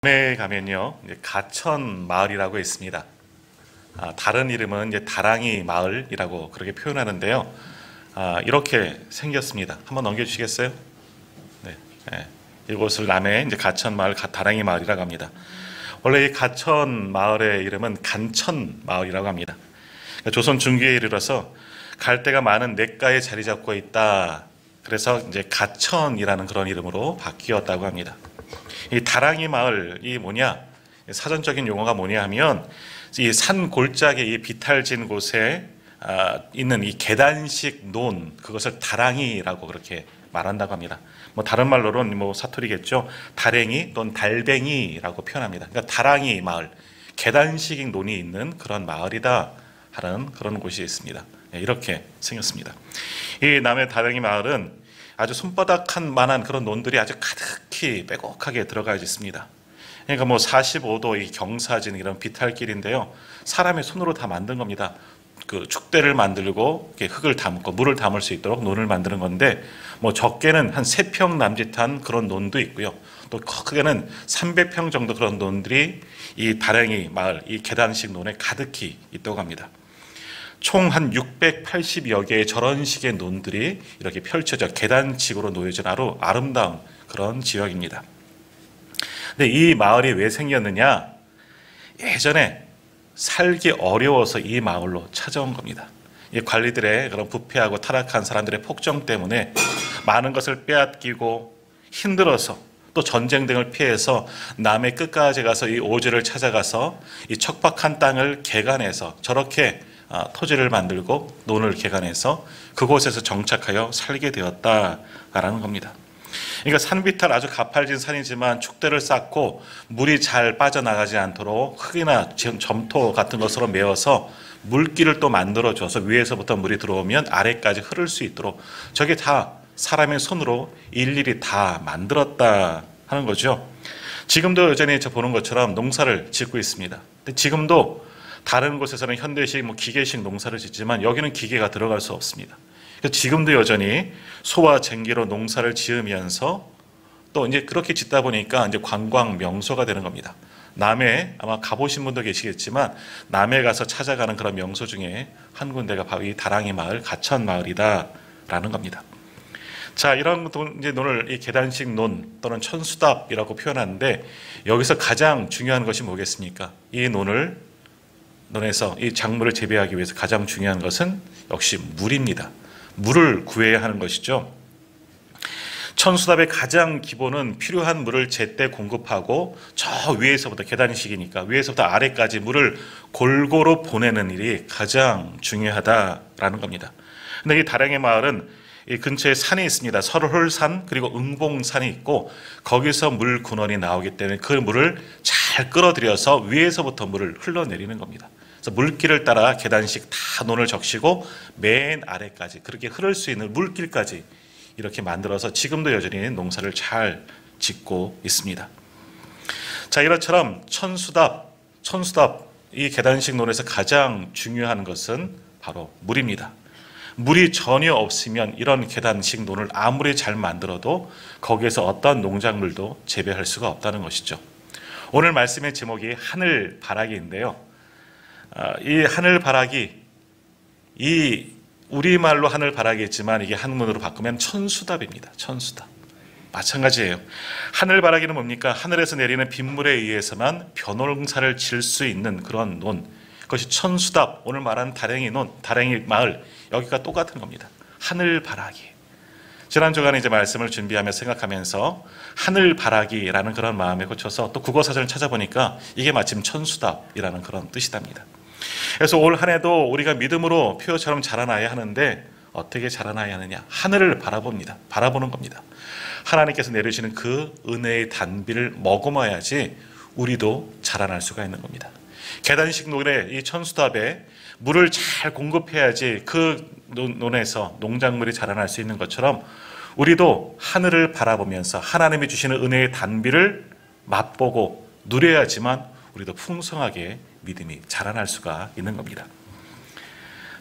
에 가면요, 이제 가천 마을이라고 있습니다. 다른 이름은 이제 다랑이 마을이라고 그렇게 표현하는데요. 이렇게 생겼습니다. 한번 넘겨주시겠어요? 네, 네. 이곳을 남해 이제 가천 마을, 다랑이 마을이라고 합니다. 원래 이 가천 마을의 이름은 간천 마을이라고 합니다. 그러니까 조선 중기에 이르러서 갈대가 많은 냇가에 자리 잡고 있다. 그래서 이제 가천이라는 그런 이름으로 바뀌었다고 합니다. 이 다랑이 마을이 뭐냐? 사전적인 용어가 뭐냐 하면 이 산 골짜기 이 비탈진 곳에 있는 이 계단식 논, 그것을 다랑이라고 그렇게 말한다고 합니다. 뭐 다른 말로는 뭐 사투리겠죠. 다랭이 또는 달뱅이라고 표현합니다. 그러니까 다랑이 마을, 계단식 논이 있는 그런 마을이다 하는 그런 곳이 있습니다. 이렇게 생겼습니다. 이 남해 다랑이 마을은 아주 손바닥 한 만한 그런 논들이 아주 가득히 빼곡하게 들어가 있습니다. 그러니까 뭐 45도 이 경사진 이런 비탈길인데요. 사람의 손으로 다 만든 겁니다. 그 축대를 만들고 이렇게 흙을 담고 물을 담을 수 있도록 논을 만드는 건데, 뭐 적게는 한 3평 남짓한 그런 논도 있고요. 또 크게는 300평 정도 그런 논들이 이 다랑이 마을 이 계단식 논에 가득히 있다고 합니다. 총 한 680여 개의 저런 식의 논들이 이렇게 펼쳐져 계단식으로 놓여진 아주 아름다운 그런 지역입니다. 근데 이 마을이 왜 생겼느냐? 예전에 살기 어려워서 이 마을로 찾아온 겁니다. 이 관리들의 그런 부패하고 타락한 사람들의 폭정 때문에 많은 것을 빼앗기고 힘들어서 또 전쟁 등을 피해서 남해 끝까지 가서 이 오지를 찾아가서 이 척박한 땅을 개간해서 저렇게 토지를 만들고 논을 개간해서 그곳에서 정착하여 살게 되었다라는 겁니다. 그러니까 산비탈 아주 가파진 산이지만 축대를 쌓고 물이 잘 빠져나가지 않도록 흙이나 점토 같은 것으로 메워서 물길을 또 만들어줘서 위에서부터 물이 들어오면 아래까지 흐를 수 있도록 저게 다 사람의 손으로 일일이 다 만들었다 하는 거죠. 지금도 여전히 저 보는 것처럼 농사를 짓고 있습니다. 근데 지금도 다른 곳에서는 현대식 기계식 농사를 짓지만 여기는 기계가 들어갈 수 없습니다. 지금도 여전히 소와 쟁기로 농사를 지으면서 또 이제 그렇게 짓다 보니까 이제 관광 명소가 되는 겁니다. 남해 아마 가보신 분도 계시겠지만 남해 가서 찾아가는 그런 명소 중에 한 군데가 바로 이 다랑이 마을, 가천 마을이다라는 겁니다. 자, 이런 이제 논을 이 계단식 논 또는 천수답이라고 표현하는데 여기서 가장 중요한 것이 뭐겠습니까? 이 논에서 이 작물을 재배하기 위해서 가장 중요한 것은 역시 물입니다. 물을 구해야 하는 것이죠. 천수답의 가장 기본은 필요한 물을 제때 공급하고 저 위에서부터 계단식이니까 위에서부터 아래까지 물을 골고루 보내는 일이 가장 중요하다라는 겁니다. 근데 이 다랑이 마을은 이 근처에 산이 있습니다. 설홀산 그리고 응봉산이 있고 거기서 물 근원이 나오기 때문에 그 물을 잘 끌어들여서 위에서부터 물을 흘러내리는 겁니다. 그래서 물길을 따라 계단식 다 논을 적시고 맨 아래까지 그렇게 흐를 수 있는 물길까지 이렇게 만들어서 지금도 여전히 농사를 잘 짓고 있습니다. 자, 이것처럼 천수답 이 계단식 논에서 가장 중요한 것은 바로 물입니다. 물이 전혀 없으면 이런 계단식 논을 아무리 잘 만들어도 거기에서 어떤 농작물도 재배할 수가 없다는 것이죠. 오늘 말씀의 제목이 하늘바라기인데요. 이 하늘바라기, 이 우리말로 하늘바라기지만 이게 한문으로 바꾸면 천수답입니다. 천수답. 마찬가지예요. 하늘바라기는 뭡니까? 하늘에서 내리는 빗물에 의해서만 벼농사를 질 수 있는 그런 논. 그것이 천수답, 오늘 말하는 다랭이 논, 다랭이 마을, 여기가 똑같은 겁니다. 하늘바라기. 지난 주간에 이제 말씀을 준비하며 생각하면서 하늘바라기라는 그런 마음에 꽂혀서 또 국어사전을 찾아보니까 이게 마침 천수답이라는 그런 뜻이답니다. 그래서 올 한 해도 우리가 믿음으로 표처럼 자라나야 하는데 어떻게 자라나야 하느냐? 하늘을 바라봅니다. 바라보는 겁니다. 하나님께서 내리시는 그 은혜의 단비를 머금어야지 우리도 자라날 수가 있는 겁니다. 계단식 논에 이 천수답에 물을 잘 공급해야지 그 논에서 농작물이 자라날 수 있는 것처럼 우리도 하늘을 바라보면서 하나님이 주시는 은혜의 단비를 맛보고 누려야지만 우리도 풍성하게 믿음이 자라날 수가 있는 겁니다.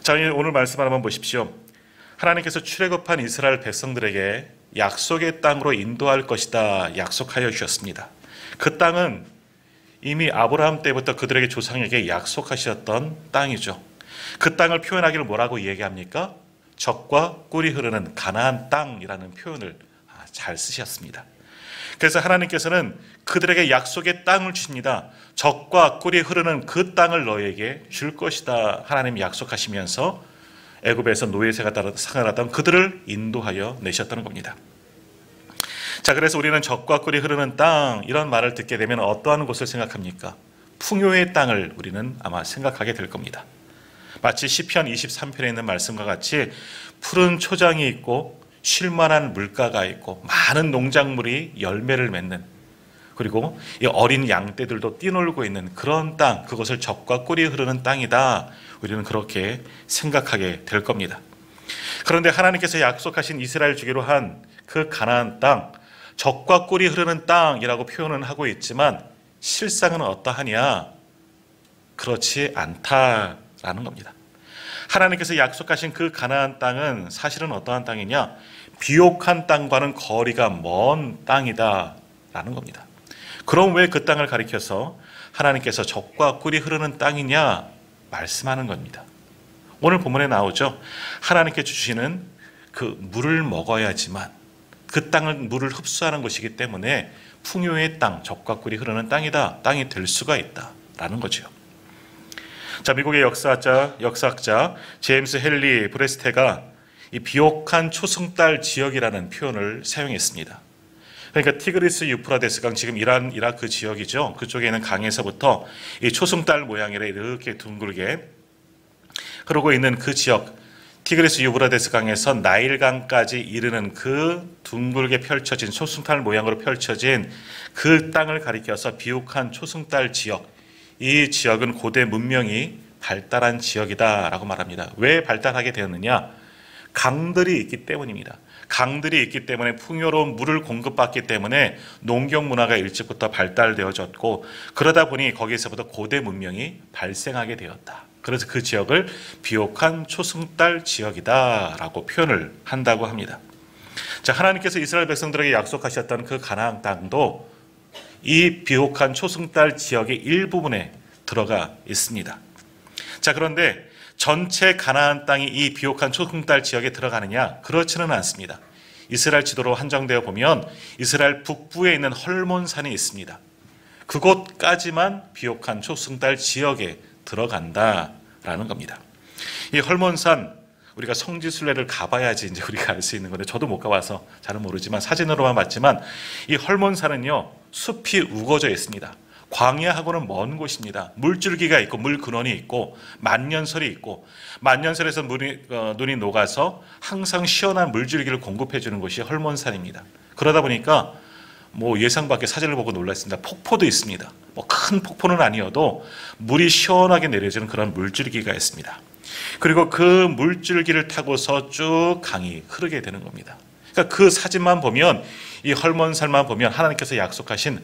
자, 오늘 말씀을 한번 보십시오. 하나님께서 출애굽한 이스라엘 백성들에게 약속의 땅으로 인도할 것이다 약속하여 주셨습니다. 그 땅은 이미 아브라함 때부터 그들에게 조상에게 약속하셨던 땅이죠. 그 땅을 표현하기를 뭐라고 얘기합니까? 젖과 꿀이 흐르는 가나안 땅이라는 표현을 잘 쓰셨습니다. 그래서 하나님께서는 그들에게 약속의 땅을 주십니다. 젖과 꿀이 흐르는 그 땅을 너에게 줄 것이다. 하나님이 약속하시면서 애굽에서 노예 생활하던 그들을 인도하여 내셨다는 겁니다. 자, 그래서 우리는 젖과 꿀이 흐르는 땅, 이런 말을 듣게 되면 어떠한 곳을 생각합니까? 풍요의 땅을 우리는 아마 생각하게 될 겁니다. 마치 시편 23편에 있는 말씀과 같이 푸른 초장이 있고 쉴만한 물가가 있고 많은 농작물이 열매를 맺는, 그리고 이 어린 양떼들도 뛰놀고 있는 그런 땅, 그것을 젖과 꿀이 흐르는 땅이다. 우리는 그렇게 생각하게 될 겁니다. 그런데 하나님께서 약속하신 이스라엘 주기로 한 그 가나안 땅, 젖과 꿀이 흐르는 땅이라고 표현은 하고 있지만 실상은 어떠하냐? 그렇지 않다라는 겁니다. 하나님께서 약속하신 그 가나안 땅은 사실은 어떠한 땅이냐? 비옥한 땅과는 거리가 먼 땅이다라는 겁니다. 그럼 왜 그 땅을 가리켜서 하나님께서 젖과 꿀이 흐르는 땅이냐 말씀하는 겁니다. 오늘 본문에 나오죠. 하나님께 주시는 그 물을 먹어야지만, 그 땅은 물을 흡수하는 것이기 때문에 풍요의 땅, 젖과 꿀이 흐르는 땅이다, 땅이 될 수가 있다라는 거죠. 자, 미국의 역사학자 제임스 헨리 브레스테가 이 비옥한 초승달 지역이라는 표현을 사용했습니다. 그러니까 티그리스 유프라데스강, 지금 이라크 지역이죠. 그쪽에 있는 강에서부터 이 초승달 모양이라 이렇게 둥글게 흐르고 있는 그 지역, 티그리스 유프라데스 강에서 나일강까지 이르는 그 둥글게 펼쳐진 초승달 모양으로 펼쳐진 그 땅을 가리켜서 비옥한 초승달 지역, 이 지역은 고대 문명이 발달한 지역이다라고 말합니다. 왜 발달하게 되었느냐? 강들이 있기 때문입니다. 강들이 있기 때문에 풍요로운 물을 공급받기 때문에 농경 문화가 일찍부터 발달되어졌고, 그러다 보니 거기에서부터 고대 문명이 발생하게 되었다. 그래서 그 지역을 비옥한 초승달 지역이다라고 표현을 한다고 합니다. 자, 하나님께서 이스라엘 백성들에게 약속하셨던 그 가나안 땅도 이 비옥한 초승달 지역의 일부분에 들어가 있습니다. 자, 그런데 전체 가나안 땅이 이 비옥한 초승달 지역에 들어가느냐? 그렇지는 않습니다. 이스라엘 지도로 한정되어 보면 이스라엘 북부에 있는 헐몬산이 있습니다. 그곳까지만 비옥한 초승달 지역에 들어간다라는 겁니다. 이 헐몬산, 우리가 성지순례를 가봐야지 이제 우리가 알 수 있는 건데, 저도 못 가봐서 잘은 모르지만 사진으로만 봤지만 이 헐몬산은요, 숲이 우거져 있습니다. 광야하고는 먼 곳입니다. 물줄기가 있고 물 근원이 있고 만년설이 있고, 만년설에서 눈이 녹아서 항상 시원한 물줄기를 공급해 주는 곳이 헐몬산입니다. 그러다 보니까 뭐 예상 밖의 사진을 보고 놀랐습니다. 폭포도 있습니다. 뭐 큰 폭포는 아니어도 물이 시원하게 내려지는 그런 물줄기가 있습니다. 그리고 그 물줄기를 타고서 쭉 강이 흐르게 되는 겁니다. 그러니까 그 사진만 보면, 이 헐몬산만 보면 하나님께서 약속하신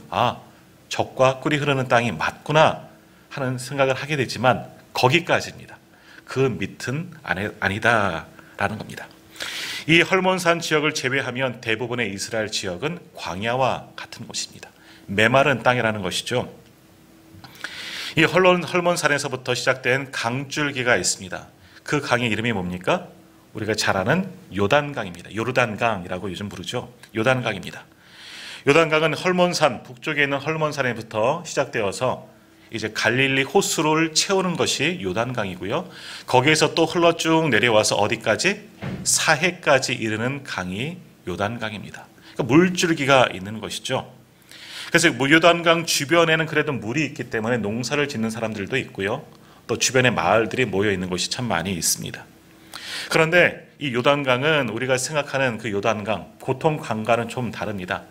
젖과 꿀이 흐르는 땅이 맞구나 하는 생각을 하게 되지만 거기까지입니다. 그 밑은 아니다라는 겁니다. 이 헐몬산 지역을 제외하면 대부분의 이스라엘 지역은 광야와 같은 곳입니다. 메마른 땅이라는 것이죠. 이 헐몬산에서부터 시작된 강줄기가 있습니다. 그 강의 이름이 뭡니까? 우리가 잘 아는 요단강입니다. 요르단강이라고 요즘 부르죠. 요단강입니다. 요단강은 헐몬산, 북쪽에 있는 헐몬산에부터 시작되어서 이제 갈릴리 호수를 채우는 것이 요단강이고요. 거기에서 또 흘러 쭉 내려와서 어디까지? 사해까지 이르는 강이 요단강입니다. 그러니까 물줄기가 있는 것이죠. 그래서 요단강 주변에는 그래도 물이 있기 때문에 농사를 짓는 사람들도 있고요. 또 주변에 마을들이 모여 있는 곳이 참 많이 있습니다. 그런데 이 요단강은 우리가 생각하는 그 요단강, 보통 강과는 좀 다릅니다.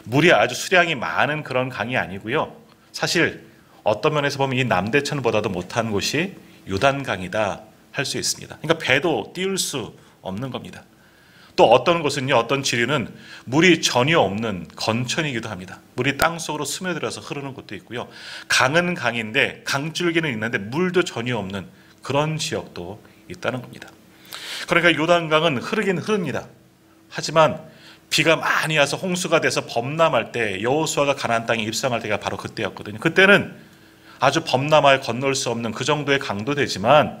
물이 아주 수량이 많은 그런 강이 아니고요. 사실 어떤 면에서 보면 이 남대천보다도 못한 곳이 요단강이다 할 수 있습니다. 그러니까 배도 띄울 수 없는 겁니다. 또 어떤 곳은요, 어떤 지류는 물이 전혀 없는 건천이기도 합니다. 물이 땅속으로 스며들어서 흐르는 곳도 있고요. 강은 강인데 강줄기는 있는데 물도 전혀 없는 그런 지역도 있다는 겁니다. 그러니까 요단강은 흐르긴 흐릅니다. 하지만 비가 많이 와서 홍수가 돼서 범람할 때 여호수아가 가나안 땅에 입성할 때가 바로 그때였거든요. 그때는 아주 범람하여 건널 수 없는 그 정도의 강도 되지만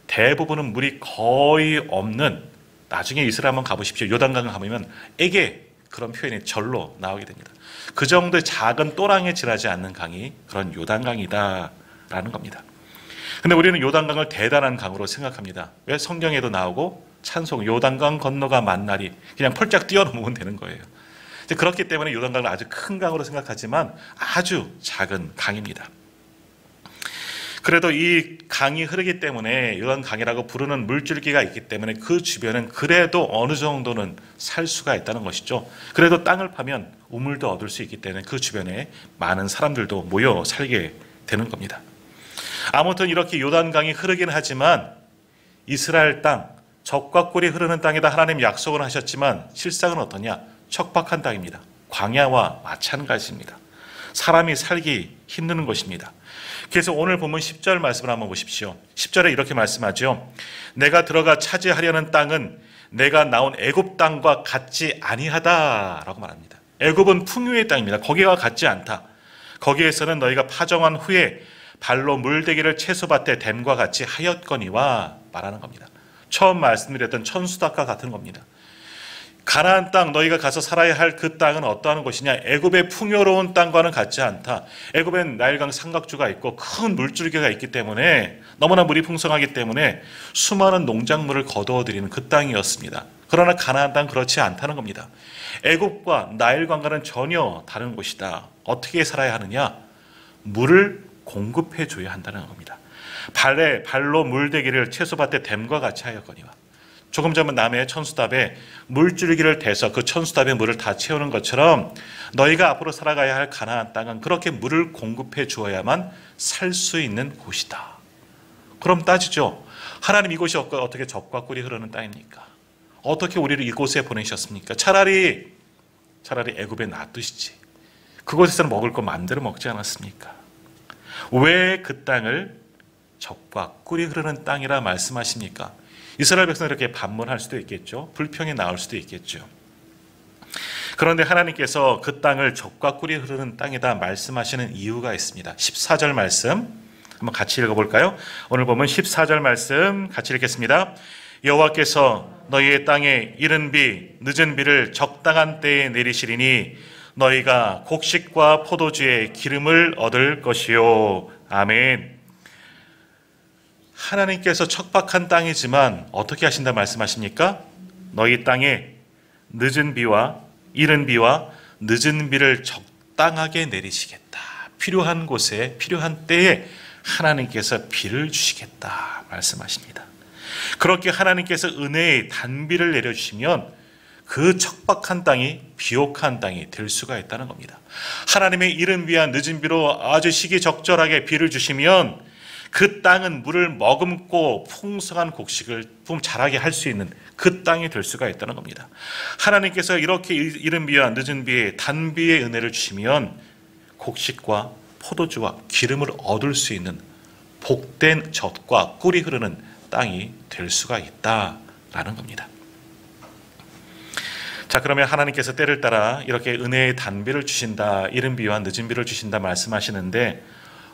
대부분은 물이 거의 없는, 나중에 이스라엘 한번 가보십시오. 요단강을 가보면 에게, 그런 표현이 절로 나오게 됩니다. 그 정도의 작은 또랑에 지나지 않는 강이 그런 요단강이다라는 겁니다. 근데 우리는 요단강을 대단한 강으로 생각합니다. 왜? 성경에도 나오고 찬송, 요단강 건너가 만날이, 그냥 펄짝 뛰어넘으면 되는 거예요. 그렇기 때문에 요단강을 아주 큰 강으로 생각하지만 아주 작은 강입니다. 그래도 이 강이 흐르기 때문에 요단강이라고 부르는 물줄기가 있기 때문에 그 주변은 그래도 어느 정도는 살 수가 있다는 것이죠. 그래도 땅을 파면 우물도 얻을 수 있기 때문에 그 주변에 많은 사람들도 모여 살게 되는 겁니다. 아무튼 이렇게 요단강이 흐르기는 하지만 이스라엘 땅, 적과 꿀이 흐르는 땅에다 하나님 약속을 하셨지만 실상은 어떠냐? 척박한 땅입니다. 광야와 마찬가지입니다. 사람이 살기 힘든 것입니다. 그래서 오늘 본문 10절 말씀을 한번 보십시오. 10절에 이렇게 말씀하죠. 내가 들어가 차지하려는 땅은 내가 나온 애굽 땅과 같지 아니하다라고 말합니다. 애굽은 풍요의 땅입니다. 거기와 같지 않다. 거기에서는 너희가 파정한 후에 발로 물대기를 채소밭에 댐과 같이 하였거니와 말하는 겁니다. 처음 말씀드렸던 천수닭과 같은 겁니다. 가나안 땅, 너희가 가서 살아야 할 그 땅은 어떠한 것이냐? 애굽의 풍요로운 땅과는 같지 않다. 애굽엔 나일강 삼각주가 있고 큰 물줄기가 있기 때문에, 너무나 물이 풍성하기 때문에 수많은 농작물을 거두어들이는 그 땅이었습니다. 그러나 가나안 땅 그렇지 않다는 겁니다. 애굽과 나일강과는 전혀 다른 곳이다. 어떻게 살아야 하느냐? 물을 공급해 줘야 한다는 겁니다. 발로 물대기를 채소밭에 댐과 같이 하였거니와. 조금 전에 남의 천수답에 물줄기를 대서 그 천수답의 물을 다 채우는 것처럼 너희가 앞으로 살아가야 할 가나안 땅은 그렇게 물을 공급해 주어야만 살 수 있는 곳이다. 그럼 따지죠. 하나님 이곳이 어떻게 젖과 꿀이 흐르는 땅입니까? 어떻게 우리를 이곳에 보내셨습니까? 차라리 애굽에 놔두시지. 그곳에서는 먹을 거 마음대로 먹지 않았습니까? 왜 그 땅을 젖과 꿀이 흐르는 땅이라 말씀하십니까? 이스라엘 백성은 이렇게 반문할 수도 있겠죠. 불평이 나올 수도 있겠죠. 그런데 하나님께서 그 땅을 젖과 꿀이 흐르는 땅이다 말씀하시는 이유가 있습니다. 14절 말씀 한번 같이 읽어볼까요? 오늘 보면 14절 말씀 같이 읽겠습니다. 여호와께서 너희의 땅에 이른 비 늦은 비를 적당한 때에 내리시리니 너희가 곡식과 포도주의 기름을 얻을 것이요. 아멘. 하나님께서 척박한 땅이지만 어떻게 하신다 말씀하십니까? 너희 땅에 늦은 비와 이른 비와 늦은 비를 적당하게 내리시겠다. 필요한 곳에 필요한 때에 하나님께서 비를 주시겠다 말씀하십니다. 그렇게 하나님께서 은혜의 단비를 내려주시면 그 척박한 땅이 비옥한 땅이 될 수가 있다는 겁니다. 하나님의 이른 비와 늦은 비로 아주 시기적절하게 비를 주시면 그 땅은 물을 머금고 풍성한 곡식을 자라게 할 수 있는 그 땅이 될 수가 있다는 겁니다. 하나님께서 이렇게 이른 비와 늦은 비에 단비의 은혜를 주시면 곡식과 포도주와 기름을 얻을 수 있는 복된 젖과 꿀이 흐르는 땅이 될 수가 있다라는 겁니다. 자, 그러면 하나님께서 때를 따라 이렇게 은혜의 단비를 주신다, 이른 비와 늦은 비를 주신다 말씀하시는데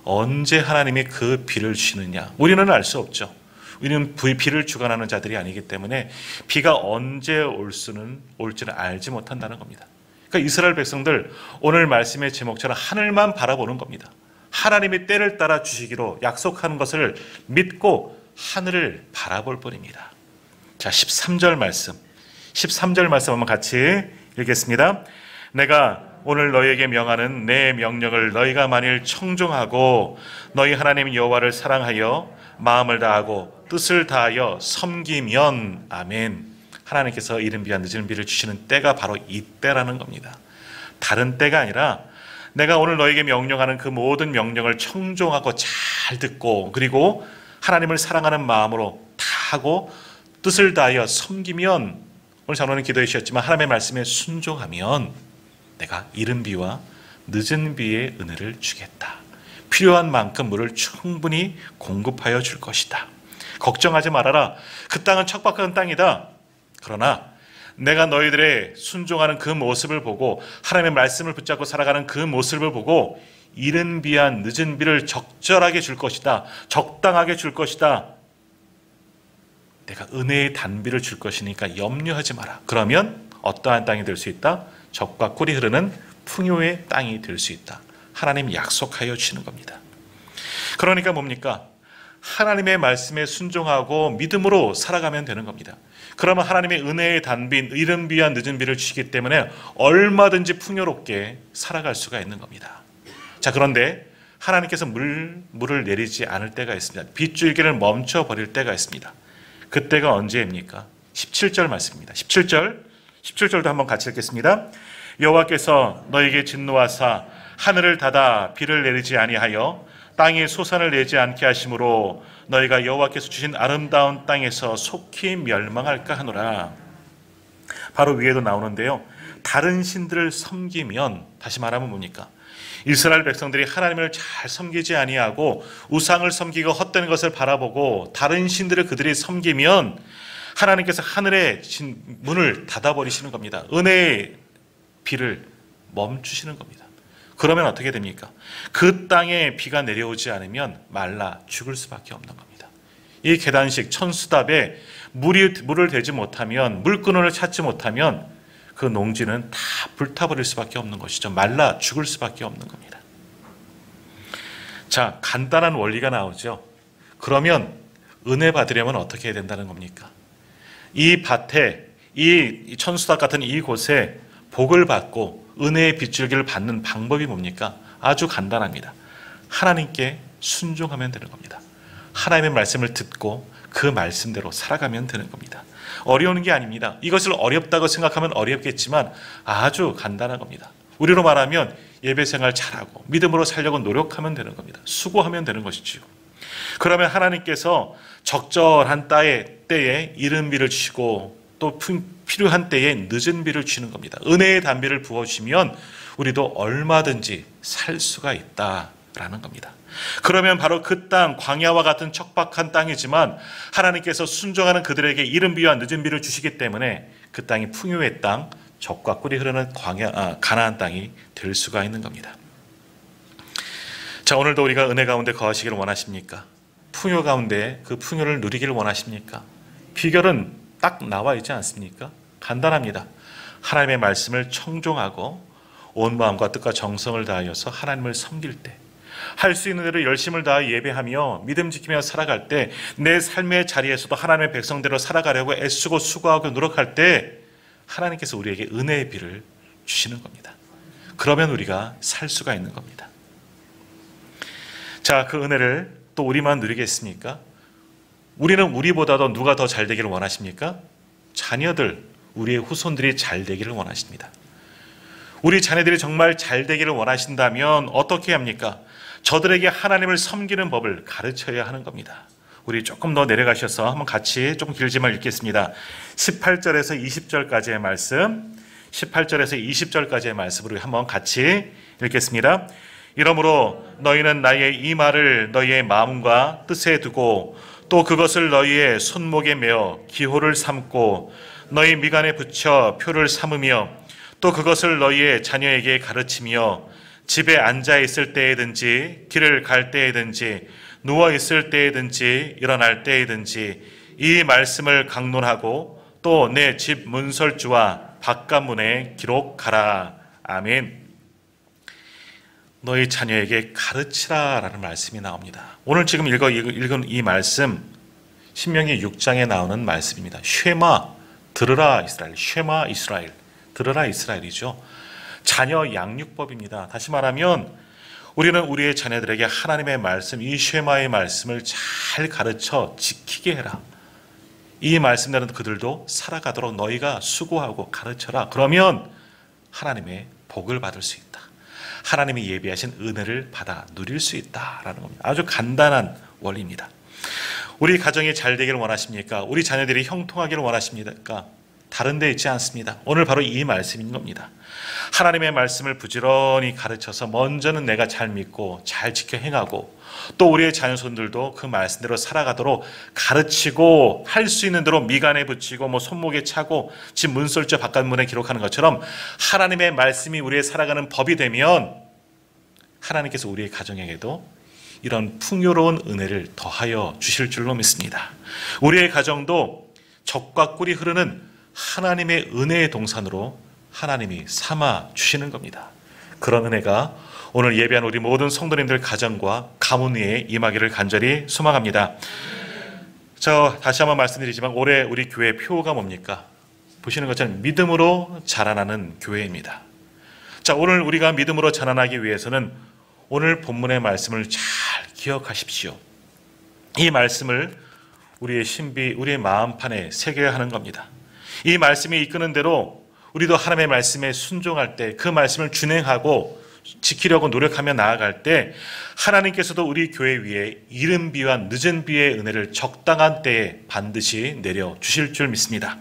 언제 하나님이 그 비를 주시느냐? 우리는 알 수 없죠. 우리는 비를 주관하는 자들이 아니기 때문에 비가 언제 올지는 알지 못한다는 겁니다. 그러니까 이스라엘 백성들 오늘 말씀의 제목처럼 하늘만 바라보는 겁니다. 하나님이 때를 따라 주시기로 약속하는 것을 믿고 하늘을 바라볼 뿐입니다. 자, 13절 말씀 한번 같이 읽겠습니다. 내가 오늘 너희에게 명하는 내 명령을 너희가 만일 청종하고 너희 하나님 여호와를 사랑하여 마음을 다하고 뜻을 다하여 섬기면 아멘. 하나님께서 이른 비와 늦은 비를 주시는 때가 바로 이때라는 겁니다. 다른 때가 아니라 내가 오늘 너희에게 명령하는 그 모든 명령을 청종하고 잘 듣고 그리고 하나님을 사랑하는 마음으로 다하고 뜻을 다하여 섬기면, 오늘 장로님 기도해 주셨지만 하나님의 말씀에 순종하면 내가 이른 비와 늦은 비의 은혜를 주겠다. 필요한 만큼 물을 충분히 공급하여 줄 것이다. 걱정하지 말아라. 그 땅은 척박한 땅이다. 그러나 내가 너희들의 순종하는 그 모습을 보고 하나님의 말씀을 붙잡고 살아가는 그 모습을 보고 이른 비한 늦은 비를 적절하게 줄 것이다. 적당하게 줄 것이다. 내가 은혜의 단비를 줄 것이니까 염려하지 마라. 그러면 어떠한 땅이 될 수 있다? 젖과 꿀이 흐르는 풍요의 땅이 될 수 있다. 하나님이 약속하여 주시는 겁니다. 그러니까 뭡니까? 하나님의 말씀에 순종하고 믿음으로 살아가면 되는 겁니다. 그러면 하나님의 은혜의 단비, 이른 비와 늦은 비를 주시기 때문에 얼마든지 풍요롭게 살아갈 수가 있는 겁니다. 자, 그런데 하나님께서 물을 내리지 않을 때가 있습니다. 빗줄기를 멈춰버릴 때가 있습니다. 그때가 언제입니까? 17절 말씀입니다. 17절도 한번 같이 읽겠습니다. 여호와께서 너에게 진노하사 하늘을 닫아 비를 내리지 아니하여 땅에 소산을 내지 않게 하심으로 너희가 여호와께서 주신 아름다운 땅에서 속히 멸망할까 하노라. 바로 위에도 나오는데요. 다른 신들을 섬기면, 다시 말하면 뭡니까? 이스라엘 백성들이 하나님을 잘 섬기지 아니하고 우상을 섬기고 헛된 것을 바라보고 다른 신들을 그들이 섬기면 하나님께서 하늘의 문을 닫아버리시는 겁니다. 은혜의 비를 멈추시는 겁니다. 그러면 어떻게 됩니까? 그 땅에 비가 내려오지 않으면 말라 죽을 수밖에 없는 겁니다. 이 계단식 천수답에 물을 대지 못하면, 물근원을 찾지 못하면 그 농지는 다 불타버릴 수밖에 없는 것이죠. 말라 죽을 수밖에 없는 겁니다. 자, 간단한 원리가 나오죠. 그러면 은혜 받으려면 어떻게 해야 된다는 겁니까? 이 밭에, 이 천수답 같은 이곳에 복을 받고 은혜의 빗줄기를 받는 방법이 뭡니까? 아주 간단합니다. 하나님께 순종하면 되는 겁니다. 하나님의 말씀을 듣고 그 말씀대로 살아가면 되는 겁니다. 어려운 게 아닙니다. 이것을 어렵다고 생각하면 어렵겠지만 아주 간단한 겁니다. 우리로 말하면 예배생활 잘하고 믿음으로 살려고 노력하면 되는 겁니다. 수고하면 되는 것이지요. 그러면 하나님께서 적절한 때에 이른 비를 주시고 또 필요한 때에 늦은 비를 주시는 겁니다. 은혜의 단비를 부어주시면 우리도 얼마든지 살 수가 있다라는 겁니다. 그러면 바로 그 땅, 광야와 같은 척박한 땅이지만 하나님께서 순종하는 그들에게 이른 비와 늦은 비를 주시기 때문에 그 땅이 풍요의 땅, 젖과 꿀이 흐르는 가나안 땅이 될 수가 있는 겁니다. 자, 오늘도 우리가 은혜 가운데 거하시기를 원하십니까? 풍요 가운데 그 풍요를 누리기를 원하십니까? 비결은 딱 나와 있지 않습니까? 간단합니다. 하나님의 말씀을 청종하고 온 마음과 뜻과 정성을 다하여서 하나님을 섬길 때, 할 수 있는 대로 열심을 다해 예배하며 믿음 지키며 살아갈 때, 내 삶의 자리에서도 하나님의 백성대로 살아가려고 애쓰고 수고하고 노력할 때 하나님께서 우리에게 은혜의 비를 주시는 겁니다. 그러면 우리가 살 수가 있는 겁니다. 자, 그 은혜를 또 우리만 누리겠습니까? 우리는 우리보다도 누가 더 잘 되기를 원하십니까? 자녀들, 우리의 후손들이 잘 되기를 원하십니다. 우리 자녀들이 정말 잘 되기를 원하신다면 어떻게 합니까? 저들에게 하나님을 섬기는 법을 가르쳐야 하는 겁니다. 우리 조금 더 내려가셔서 한번 같이 조금 길지만 읽겠습니다. 18절에서 20절까지의 말씀, 18절에서 20절까지의 말씀을 우리 한번 같이 읽겠습니다. 이러므로 너희는 나의 이 말을 너희의 마음과 뜻에 두고 또 그것을 너희의 손목에 메어 기호를 삼고 너희 미간에 붙여 표를 삼으며 또 그것을 너희의 자녀에게 가르치며 집에 앉아 있을 때에든지 길을 갈 때에든지 누워 있을 때에든지 일어날 때에든지 이 말씀을 강론하고 또 내 집 문설주와 바깥문에 기록하라. 아멘. 너희 자녀에게 가르치라라는 말씀이 나옵니다. 오늘 지금 읽은 이 말씀 신명기 6장에 나오는 말씀입니다. 쉐마, 들으라 이스라엘. 쉐마 이스라엘, 들으라 이스라엘이죠. 자녀 양육법입니다. 다시 말하면 우리는 우리의 자녀들에게 하나님의 말씀, 이 쉐마의 말씀을 잘 가르쳐 지키게 해라. 이 말씀대로 그들도 살아가도록 너희가 수고하고 가르쳐라. 그러면 하나님의 복을 받을 수 있다. 하나님이 예비하신 은혜를 받아 누릴 수 있다라는 겁니다. 아주 간단한 원리입니다. 우리 가정이 잘 되기를 원하십니까? 우리 자녀들이 형통하기를 원하십니까? 다른 데 있지 않습니다. 오늘 바로 이 말씀인 겁니다. 하나님의 말씀을 부지런히 가르쳐서 먼저는 내가 잘 믿고 잘 지켜 행하고 또 우리의 자녀손들도 그 말씀대로 살아가도록 가르치고 할 수 있는 대로 미간에 붙이고 손목에 차고 집 문설주 바깥문에 기록하는 것처럼 하나님의 말씀이 우리의 살아가는 법이 되면 하나님께서 우리의 가정에게도 이런 풍요로운 은혜를 더하여 주실 줄로 믿습니다. 우리의 가정도 젖과 꿀이 흐르는 하나님의 은혜의 동산으로 하나님이 삼아 주시는 겁니다. 그런 은혜가 오늘 예배한 우리 모든 성도님들 가정과 가문 위에 임하기를 간절히 소망합니다. 다시 한번 말씀드리지만 올해 우리 교회 표가 뭡니까? 보시는 것처럼 믿음으로 자라나는 교회입니다. 오늘 우리가 믿음으로 자라나기 위해서는 오늘 본문의 말씀을 잘 기억하십시오. 이 말씀을 우리의 신비, 우리의 마음판에 새겨야 하는 겁니다. 이 말씀이 이끄는 대로 우리도 하나님의 말씀에 순종할 때 그 말씀을 준행하고 지키려고 노력하며 나아갈 때 하나님께서도 우리 교회 위에 이른 비와 늦은 비의 은혜를 적당한 때에 반드시 내려주실 줄 믿습니다.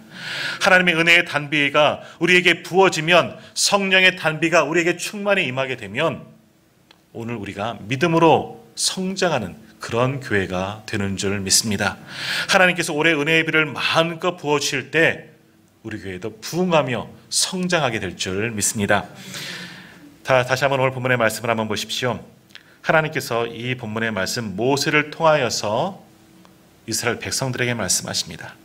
하나님의 은혜의 단비가 우리에게 부어지면 성령의 단비가 우리에게 충만히 임하게 되면 오늘 우리가 믿음으로 성장하는 그런 교회가 되는 줄 믿습니다. 하나님께서 올해 은혜의 비를 마음껏 부어주실 때 우리 교회도 부흥하며 성장하게 될 줄 믿습니다. 다시 한번 오늘 본문의 말씀을 한번 보십시오. 하나님께서 이 본문의 말씀 모세를 통하여서 이스라엘 백성들에게 말씀하십니다.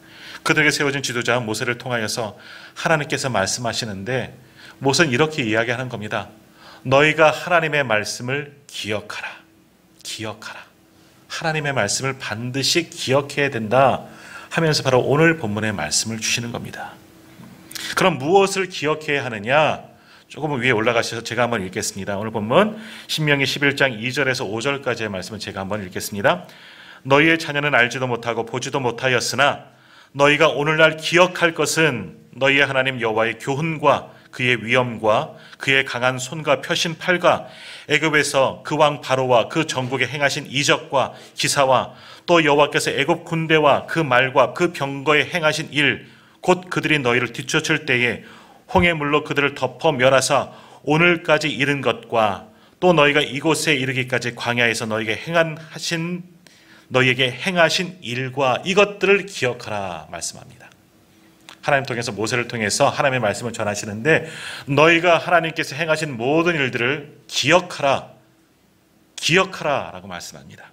그들에게 세워진 지도자 모세를 통하여서 하나님께서 말씀하시는데 모세는 이렇게 이야기하는 겁니다. 너희가 하나님의 말씀을 기억하라. 기억하라. 하나님의 말씀을 반드시 기억해야 된다 하면서 바로 오늘 본문의 말씀을 주시는 겁니다. 그럼 무엇을 기억해야 하느냐? 조금 위에 올라가셔서 제가 한번 읽겠습니다. 오늘 본문 신명기 11장 2절에서 5절까지의 말씀을 제가 한번 읽겠습니다. 너희의 자녀는 알지도 못하고 보지도 못하였으나 너희가 오늘날 기억할 것은 너희의 하나님 여호와의 교훈과 그의 위엄과 그의 강한 손과 펴신 팔과 애굽에서 그 왕 바로와 그 전국에 행하신 이적과 기사와 또 여호와께서 애굽 군대와 그 말과 그 병거에 행하신 일 곧 그들이 너희를 뒤쫓을 때에 홍해물로 그들을 덮어 멸하사 오늘까지 이른 것과 또 너희가 이곳에 이르기까지 광야에서 너희에게 행하신 일과 이것들을 기억하라 말씀합니다. 하나님 통해서 모세를 통해서 하나님의 말씀을 전하시는데 너희가 하나님께서 행하신 모든 일들을 기억하라 라고 말씀합니다.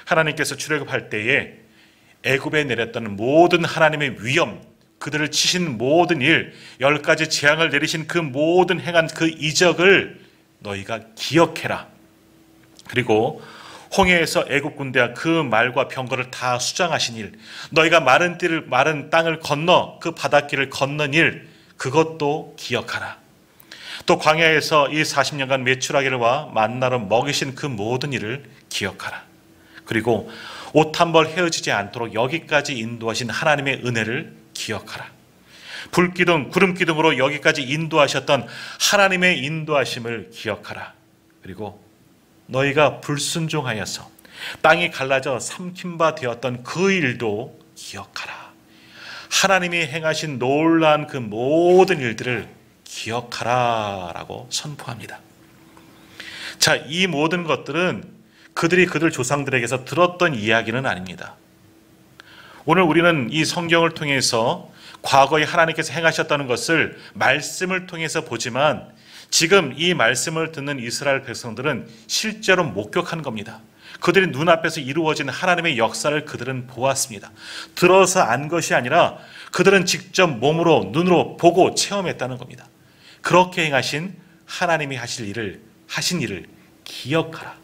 하나님께서 출애굽할 때에 애굽에 내렸던 모든 하나님의 위엄, 그들을 치신 모든 일, 10가지 재앙을 내리신 그 모든 행한 그 이적을 너희가 기억해라. 그리고 홍해에서 애굽 군대와 그 말과 병거를 다 수장하신 일, 너희가 마른 땅을 건너 그 바닷길을 건넌 일, 그것도 기억하라. 또 광야에서 이 40년간 메추라기와 만나로 먹이신 그 모든 일을 기억하라. 그리고 옷 한 벌 헤어지지 않도록 여기까지 인도하신 하나님의 은혜를 기억하라. 불기둥, 구름기둥으로 여기까지 인도하셨던 하나님의 인도하심을 기억하라. 그리고 너희가 불순종하여서 땅이 갈라져 삼킨 바 되었던 그 일도 기억하라. 하나님이 행하신 놀라운 그 모든 일들을 기억하라 라고 선포합니다. 이 모든 것들은 그들 조상들에게서 들었던 이야기는 아닙니다. 오늘 우리는 이 성경을 통해서 과거에 하나님께서 행하셨다는 것을 말씀을 통해서 보지만 지금 이 말씀을 듣는 이스라엘 백성들은 실제로 목격한 겁니다. 그들의 눈앞에서 이루어진 하나님의 역사를 그들은 보았습니다. 들어서 안 것이 아니라 그들은 직접 몸으로 눈으로 보고 체험했다는 겁니다. 그렇게 행하신 하나님이 하신 일을 기억하라.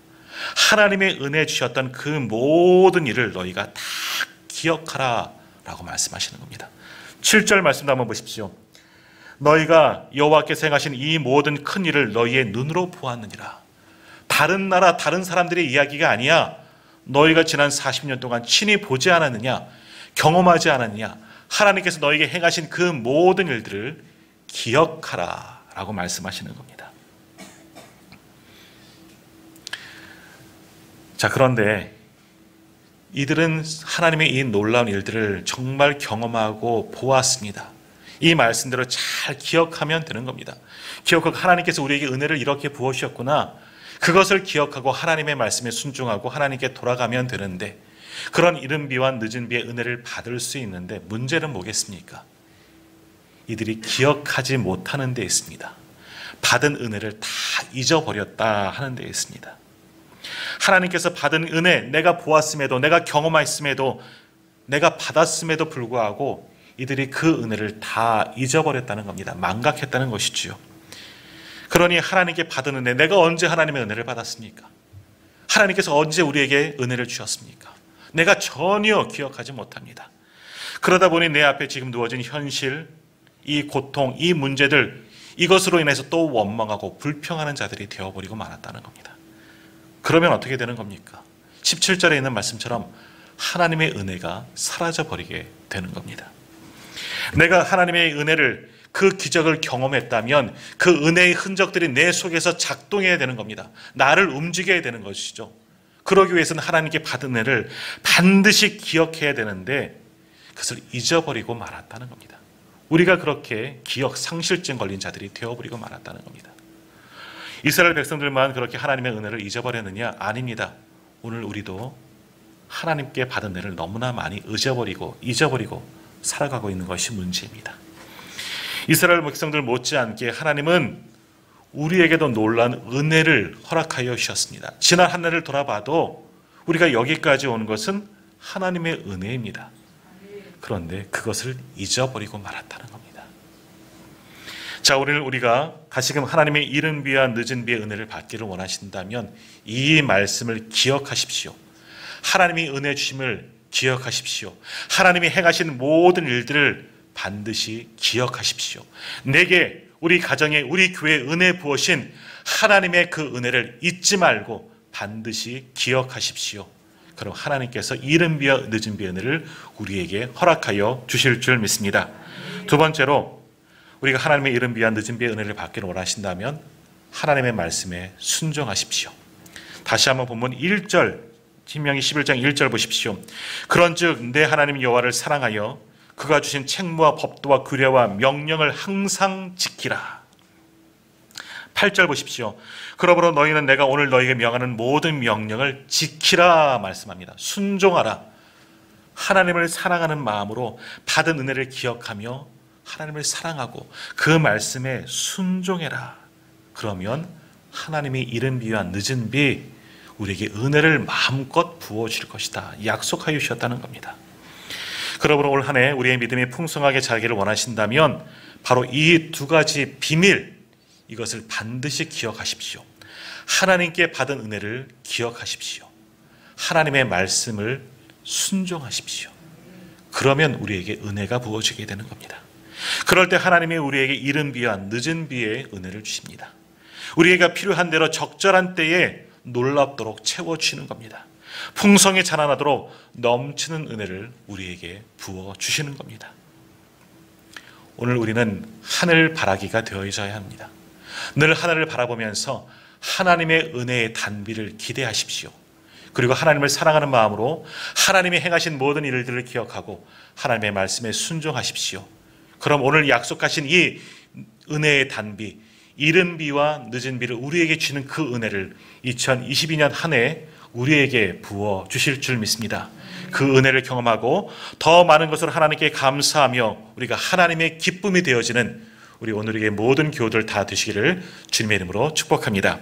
하나님의 은혜 주셨던 그 모든 일을 너희가 다 기억하라 라고 말씀하시는 겁니다. 7절 말씀도 한번 보십시오. 너희가 여호와께서 행하신 이 모든 큰 일을 너희의 눈으로 보았느니라. 다른 나라 다른 사람들의 이야기가 아니야. 너희가 지난 40년 동안 친히 보지 않았느냐, 경험하지 않았느냐, 하나님께서 너희에게 행하신 그 모든 일들을 기억하라 라고 말씀하시는 겁니다. 그런데 이들은 하나님의 이 놀라운 일들을 정말 경험하고 보았습니다. 이 말씀대로 잘 기억하면 되는 겁니다. 기억하고 하나님께서 우리에게 은혜를 이렇게 부어주셨구나. 그것을 기억하고 하나님의 말씀에 순종하고 하나님께 돌아가면 되는데, 그런 이른 비와 늦은 비의 은혜를 받을 수 있는데 문제는 뭐겠습니까? 이들이 기억하지 못하는 데 있습니다. 받은 은혜를 다 잊어버렸다 하는 데 있습니다. 하나님께서 받은 은혜, 내가 보았음에도, 내가 경험했음에도, 내가 받았음에도 불구하고 이들이 그 은혜를 다 잊어버렸다는 겁니다. 망각했다는 것이지요. 그러니 하나님께 받은 은혜, 내가 언제 하나님의 은혜를 받았습니까? 하나님께서 언제 우리에게 은혜를 주셨습니까? 내가 전혀 기억하지 못합니다. 그러다 보니 내 앞에 지금 누워진 현실, 이 고통, 이 문제들, 이것으로 인해서 또 원망하고 불평하는 자들이 되어버리고 말았다는 겁니다. 그러면 어떻게 되는 겁니까? 17절에 있는 말씀처럼 하나님의 은혜가 사라져버리게 되는 겁니다. 내가 하나님의 은혜를, 그 기적을 경험했다면 그 은혜의 흔적들이 내 속에서 작동해야 되는 겁니다. 나를 움직여야 되는 것이죠. 그러기 위해서는 하나님께 받은 은혜를 반드시 기억해야 되는데 그것을 잊어버리고 말았다는 겁니다. 우리가 그렇게 기억 상실증 걸린 자들이 되어버리고 말았다는 겁니다. 이스라엘 백성들만 그렇게 하나님의 은혜를 잊어버렸느냐? 아닙니다. 오늘 우리도 하나님께 받은 은혜를 너무나 많이 잊어버리고 살아가고 있는 것이 문제입니다. 이스라엘 백성들 못지않게 하나님은 우리에게도 놀라운 은혜를 허락하여 주셨습니다. 지난 한 해를 돌아봐도 우리가 여기까지 온 것은 하나님의 은혜입니다. 그런데 그것을 잊어버리고 말았다는 겁니다. 자, 오늘 우리가 다시금 하나님의 이른 비와 늦은 비의 은혜를 받기를 원하신다면 이 말씀을 기억하십시오. 하나님이 은혜 주심을 기억하십시오. 하나님이 행하신 모든 일들을 반드시 기억하십시오. 내게, 우리 가정에, 우리 교회에 은혜 부으신 하나님의 그 은혜를 잊지 말고 반드시 기억하십시오. 그럼 하나님께서 이른 비와 늦은 비의 은혜를 우리에게 허락하여 주실 줄 믿습니다. 두 번째로, 우리가 하나님의 이른 비와 늦은 비의 은혜를 받기를 원하신다면 하나님의 말씀에 순종하십시오. 다시 한번 본문 1절, 신명기 11장 1절 보십시오. 그런즉 내 하나님 여호와를 사랑하여 그가 주신 책무와 법도와 규례와 명령을 항상 지키라. 8절 보십시오. 그러므로 너희는 내가 오늘 너희에게 명하는 모든 명령을 지키라 말씀합니다. 순종하라. 하나님을 사랑하는 마음으로 받은 은혜를 기억하며 하나님을 사랑하고 그 말씀에 순종해라. 그러면 하나님이 이른 비와 늦은 비 우리에게 은혜를 마음껏 부어줄 것이다 약속하여 주셨다는 겁니다. 그러므로 올 한 해 우리의 믿음이 풍성하게 자라기를 원하신다면 바로 이 두 가지 비밀, 이것을 반드시 기억하십시오. 하나님께 받은 은혜를 기억하십시오. 하나님의 말씀을 순종하십시오. 그러면 우리에게 은혜가 부어지게 되는 겁니다. 그럴 때 하나님이 우리에게 이른 비와 늦은 비의 은혜를 주십니다. 우리가 필요한 대로 적절한 때에 놀랍도록 채워주시는 겁니다. 풍성히 자라나도록 넘치는 은혜를 우리에게 부어주시는 겁니다. 오늘 우리는 하늘 바라기가 되어져야 합니다. 늘 하늘을 바라보면서 하나님의 은혜의 단비를 기대하십시오. 그리고 하나님을 사랑하는 마음으로 하나님이 행하신 모든 일들을 기억하고 하나님의 말씀에 순종하십시오. 그럼 오늘 약속하신 이 은혜의 단비, 이른 비와 늦은 비를 우리에게 주는 그 은혜를 2022년 한 해 우리에게 부어 주실 줄 믿습니다. 그 은혜를 경험하고 더 많은 것을 하나님께 감사하며 우리가 하나님의 기쁨이 되어지는 우리 오늘의 모든 교우들 다 되시기를 주님의 이름으로 축복합니다.